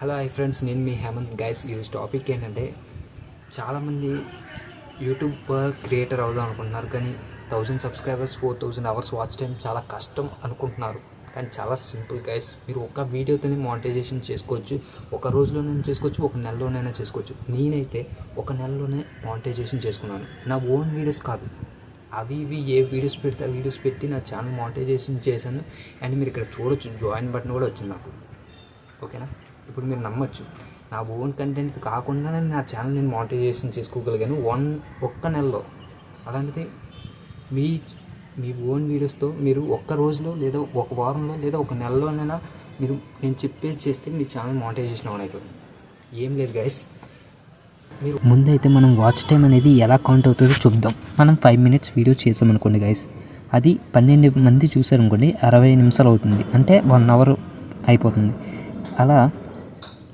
Hello hi friends, నేను మీ Hemant. Guys, ఈరోజు topic ఏంటంటే, చాలామంది యూట్యూబ్ క్రియేటర్ అవుదాం అనుకుంటున్నారు, కానీ 1000 సబ్స్క్రైబర్స్ 4000 అవర్స్ వాచ్ టైం చాలా కష్టం అనుకుంటున్నారు. కానీ చాలా సింపుల్ గైస్. మీరు ఒక వీడియోతోనే మానిటైజేషన్ చేసుకోవచ్చు. ఒక రోజులోనైనా చేసుకోవచ్చు, ఒక నెలలోనైనా చేసుకోవచ్చు. నేనైతే ఒక నెలలోనే మానిటైజేషన్ చేసుకున్నాను. నా ఓన్ వీడియోస్ కాదు, అవి ఇవి ఏ వీడియోస్ పెడితే ఆ వీడియోస్ పెట్టి నా ఛానల్ మానిటైజేషన్ చేశాను. అండ్ మీరు ఇక్కడ చూడొచ్చు, జాయిన్ బటన్ కూడా వచ్చింది నాకు. ఓకేనా? ఇప్పుడు మీరు నమ్మొచ్చు, నా ఓన్ కంటెంట్ కాకుండా నా ఛానల్ నేను మానిటైజేషన్ చేసుకోగలిగాను ఒక్క నెలలో. అలాంటిది మీ మీ ఓన్ వీడియోస్తో మీరు ఒక్క రోజులో లేదా ఒక వారంలో లేదా ఒక నెలలోనైనా మీరు నేను చెప్పేది చేస్తే మీ ఛానల్ మానిటైజేషన్ ఆన్ అయిపోతుంది. ఏం లేదు గైస్, మీరు ముందైతే మనం వాచ్ టైం అనేది ఎలా కౌంట్ అవుతుందో చూద్దాం. మనం 5 minutes వీడియో చేసామనుకోండి గైస్, అది 12 మంది చూసారనుకోండి, 60 నిమిషాలు అవుతుంది. అంటే 1 hour అయిపోతుంది. అలా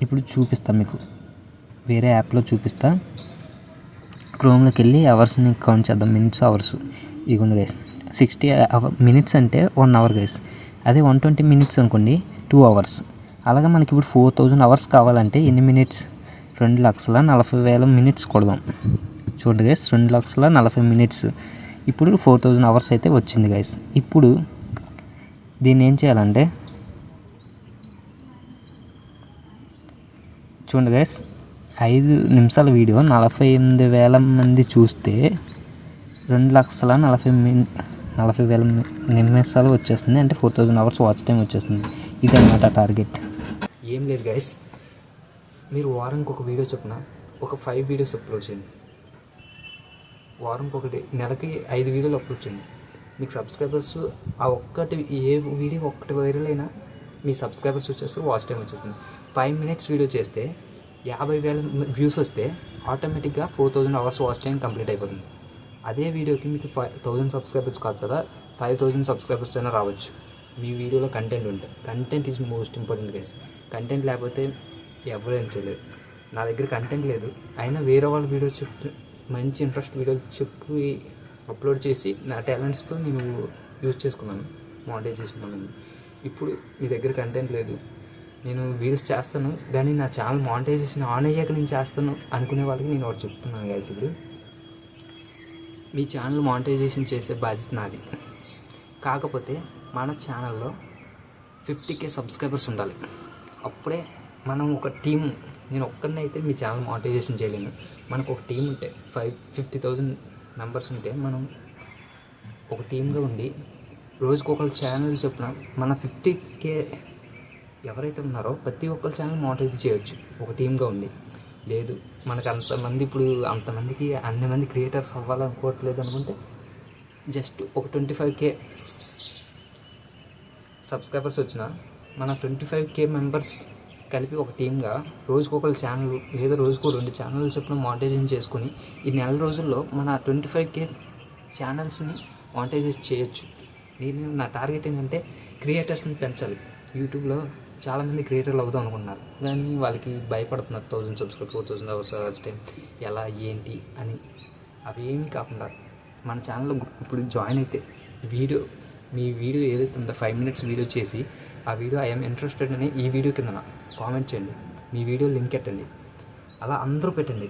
ఇప్పుడు చూపిస్తా మీకు, వేరే యాప్లో చూపిస్తా. క్రోమ్లోకి వెళ్ళి అవర్స్ని కౌంట్ చేద్దాం, మినిట్స్ అవర్స్. ఇదిగోండి గైస్, 60 minutes అంటే 1 hour గైస్. అదే 120 minutes అనుకోండి, 2 hours. అలాగే మనకి ఇప్పుడు 4000 hours కావాలంటే ఎన్ని మినిట్స్? 2,40,000 minutes కొడదాం. చూడండి గైస్, 2,40,000 minutes. ఇప్పుడు 4000 hours అయితే వచ్చింది గైస్. ఇప్పుడు దీన్ని ఏం చేయాలంటే, చూడండి గైస్, 5 నిమిషాల వీడియో 48,000 మంది చూస్తే 2,40,000 నిమిషాలు వచ్చేస్తుంది. అంటే 4000 hours వాచ్ టైం వచ్చేస్తుంది. ఇదన్నమాట టార్గెట్. ఏం లేదు గైస్, మీరు వారానికి ఒక వీడియో చొప్పున ఒక 5 వీడియోస్ అప్లోడ్ చేయండి. వారంకి ఒకటి, నెలకి 5 వీడియోలు అప్లోడ్ చేయండి. మీకు సబ్స్క్రైబర్స్ ఆ ఒక్కటి, ఏ వీడియో ఒక్కటి వైరల్ అయినా మీ సబ్స్క్రైబర్స్ వచ్చేస్తారు, వాచ్ టైం వచ్చేస్తుంది. 5 minutes వీడియో చేస్తే 50,000 వ్యూస్ వస్తే ఆటోమేటిక్గా 4000 hours వాచ్ టైం కంప్లీట్ అయిపోతుంది. అదే వీడియోకి మీకు 1000 సబ్స్క్రైబర్స్ కాదు కదా, 5000 సబ్స్క్రైబర్స్ అయినా రావచ్చు. మీ వీడియోలో కంటెంట్ ఉంటే. Content is most important guys. Content లేకపోతే ఎవరు ఏం చేయలేదు. నా దగ్గర కంటెంట్ లేదు, అయినా వేరే వాళ్ళ వీడియో చెప్పి మంచి ఇంట్రెస్ట్ వీడియోలు చెప్పి అప్లోడ్ చేసి నా టాలెంట్స్తో నేను యూజ్ చేసుకున్నాను మానిటైజేషన్ అనేది. ఇప్పుడు మీ దగ్గర కంటెంట్ లేదు, నేను వీడియోస్ చేస్తాను కానీ నా ఛానల్ మానిటైజేషన్ ఆన్ అయ్యాక నేను చేస్తాను అనుకునే వాళ్ళకి నేను ఒకటి చెప్తున్నాను గైస్. ఇప్పుడు మీ ఛానల్ మానిటైజేషన్ చేసే బాధ్యత నాది. కాకపోతే మన ఛానల్లో 50K సబ్స్క్రైబర్స్ ఉండాలి. అప్పుడే మనం ఒక టీం, నేను ఒక్కడిని అయితే మీ ఛానల్ మానిటైజేషన్ చేయలేను. మనకు ఒక టీం ఉంటే 50,000 మెంబర్స్ ఉంటే మనం ఒక టీమ్గా ఉండి రోజుకు ఒకళ్ళ ఛానల్ చొప్పున మన 50K ఎవరైతే ఉన్నారో ప్రతి ఒక్కరి ఛానల్ మానిటైజ్ చేయొచ్చు ఒక టీమ్గా ఉండి. లేదు మనకు అంతమంది, ఇప్పుడు అంతమందికి అన్ని మంది క్రియేటర్స్ అవ్వాలనుకోవట్లేదు అనుకుంటే జస్ట్ ఒక 25K సబ్స్క్రైబర్స్ వచ్చిన మన 25K మెంబర్స్ కలిపి ఒక టీమ్గా రోజుకు ఒకళ్ళ ఛానల్ లేదా రోజుకు 2 ఛానల్ చొప్పున మానిటైజేషన్ చేసుకుని ఈ నెల రోజుల్లో మన 25K ఛానల్స్ని మానిటైజేషన్ చేయొచ్చు. నా టార్గెట్ ఏంటంటే క్రియేటర్స్ని పెంచాలి. యూట్యూబ్లో చాలామంది క్రియేటర్లు అవుదాం అనుకుంటున్నారు, కానీ వాళ్ళకి భయపడుతున్నారు. 1000 సబ్స్క్రైబ్, 4000 hours వాచ్ టైం ఎలా ఏంటి అని. అవి ఏమీ కాకుండా మన ఛానల్లో ఇప్పుడు జాయిన్ అయితే మీ వీడియో ఏదైతే ఉందో 5 minutes వీడియో చేసి ఆ వీడియో ఐఎమ్ ఇంట్రెస్టెడ్ అని ఈ వీడియో కింద కామెంట్ చేయండి, మీ వీడియో లింక్ పెట్టండి. అలా అందరూ పెట్టండి.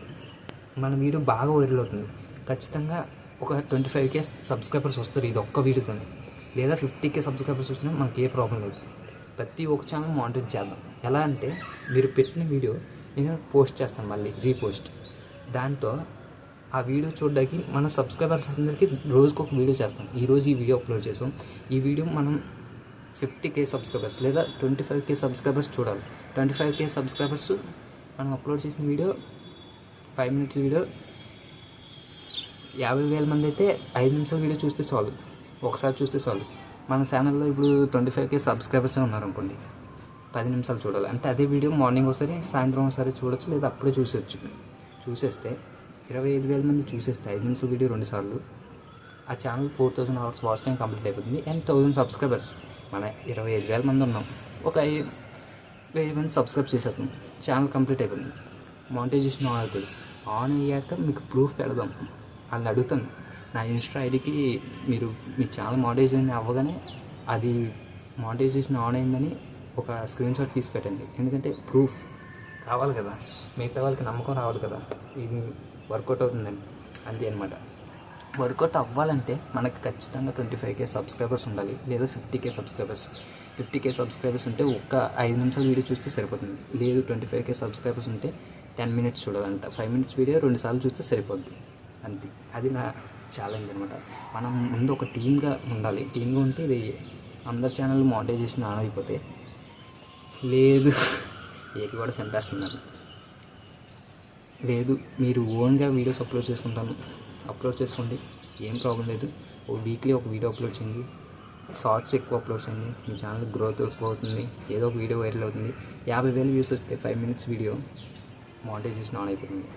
మన వీడియో బాగా వైరల్ అవుతుంది. ఖచ్చితంగా ఒక 25K సబ్స్క్రైబర్స్ వస్తారు ఇది ఒక్క వీడియోతోనే. లేదా 50K సబ్స్క్రైబర్స్ వచ్చినా మనకి ఏ ప్రాబ్లం లేదు. ప్రతి ఒక్క ఛానల్ మానిటైజ్ చేద్దాం. ఎలా అంటే, మీరు పెట్టిన వీడియో నేను పోస్ట్ చేస్తాను, మళ్ళీ రీపోస్ట్. దాంతో ఆ వీడియో చూడడానికి మన సబ్స్క్రైబర్స్ అందరికీ రోజుకు ఒక వీడియో చేస్తాం. ఈరోజు ఈ వీడియో అప్లోడ్ చేసాం, ఈ వీడియో మనం 50K సబ్స్క్రైబర్స్ లేదా 25K సబ్స్క్రైబర్స్ చూడాలి. 25K సబ్స్క్రైబర్స్ మనం అప్లోడ్ చేసిన వీడియో 5 minutes వీడియో 50,000 మంది అయితే 5 నిమిషాల వీడియో చూస్తే చాలు, ఒకసారి చూస్తే చాలు. మన ఛానల్లో ఇప్పుడు 25K సబ్స్క్రైబర్స్ ఉన్నారనుకోండి, 10 నిమిషాలు చూడాలి. అంటే అదే వీడియో మార్నింగ్ ఒకసారి, సాయంత్రం ఒకసారి చూడొచ్చు, లేదా అప్పుడే చూసేస్తే 25,000 మంది చూసేస్తే 5 నిమిషాల వీడియో 2 సార్లు ఆ channel 4000 hours watch time complete అయిపోతుంది. అండ్ 1000 సబ్స్క్రైబర్స్, మన 25,000 మంది ఉన్నాం, ఒక 1000 మంది సబ్స్క్రైబ్ చేసేస్తాం, ఛానల్ కంప్లీట్ అయిపోతుంది. మానిటైజేషన్ ఆన్ అవుతుంది. ఆన్ అయ్యాక మీకు ప్రూఫ్ పెడదాం. వాళ్ళని అడుగుతాను, నా ఇన్స్టా ఐడికి మీరు మీ ఛానల్ మానిటైజేషన్ అవ్వగానే అది మానిటైజేషన్ ఆన్ అయిందని ఒక స్క్రీన్ షాట్ తీసి పెట్టండి. ఎందుకంటే ప్రూఫ్ కావాలి కదా, మిగతా వాళ్ళకి నమ్మకం రావాలి కదా ఇది వర్కౌట్ అవుతుందని. అంతే అనమాట. వర్కౌట్ అవ్వాలంటే మనకి ఖచ్చితంగా 25K సబ్స్క్రైబర్స్ ఉండాలి, లేదా 50K సబ్స్క్రైబర్స్. 50K సబ్స్క్రైబర్స్ ఉంటే ఒక్క 5 నిమిషాలు వీడియో చూస్తే సరిపోతుంది. లేదు 25K సబ్స్క్రైబర్స్ ఉంటే 10 మినిట్స్ చూడాలంట. 5 మినిట్స్ వీడియో 2 సార్లు చూస్తే సరిపోద్ది. అంతే, అది నా ఛాలెంజ్ అనమాట. మనం ముందు ఒక టీమ్గా ఉండాలి. టీమ్గా ఉంటే ఇది అందరి ఛానల్ మానిటైజేషన్ ఆన్ అయిపోతే, లేదు ఏపీ కూడా చంపేస్తున్నారు. లేదు మీరు ఓన్గా వీడియోస్ అప్లోడ్ చేసుకోండి, ఏం ప్రాబ్లం లేదు. వీక్లీ ఒక వీడియో అప్లోడ్ చేయండి, షార్ట్స్ ఎక్కువ అప్లోడ్ చేయండి, మీ ఛానల్ గ్రోత్ ఎక్కువ అవుతుంది, ఏదో ఒక వీడియో వైరల్ అవుతుంది. 50,000 వ్యూస్ వస్తే 5 మినిట్స్ వీడియో మానిటైజేషన్ ఆన్ అయిపోతుంది.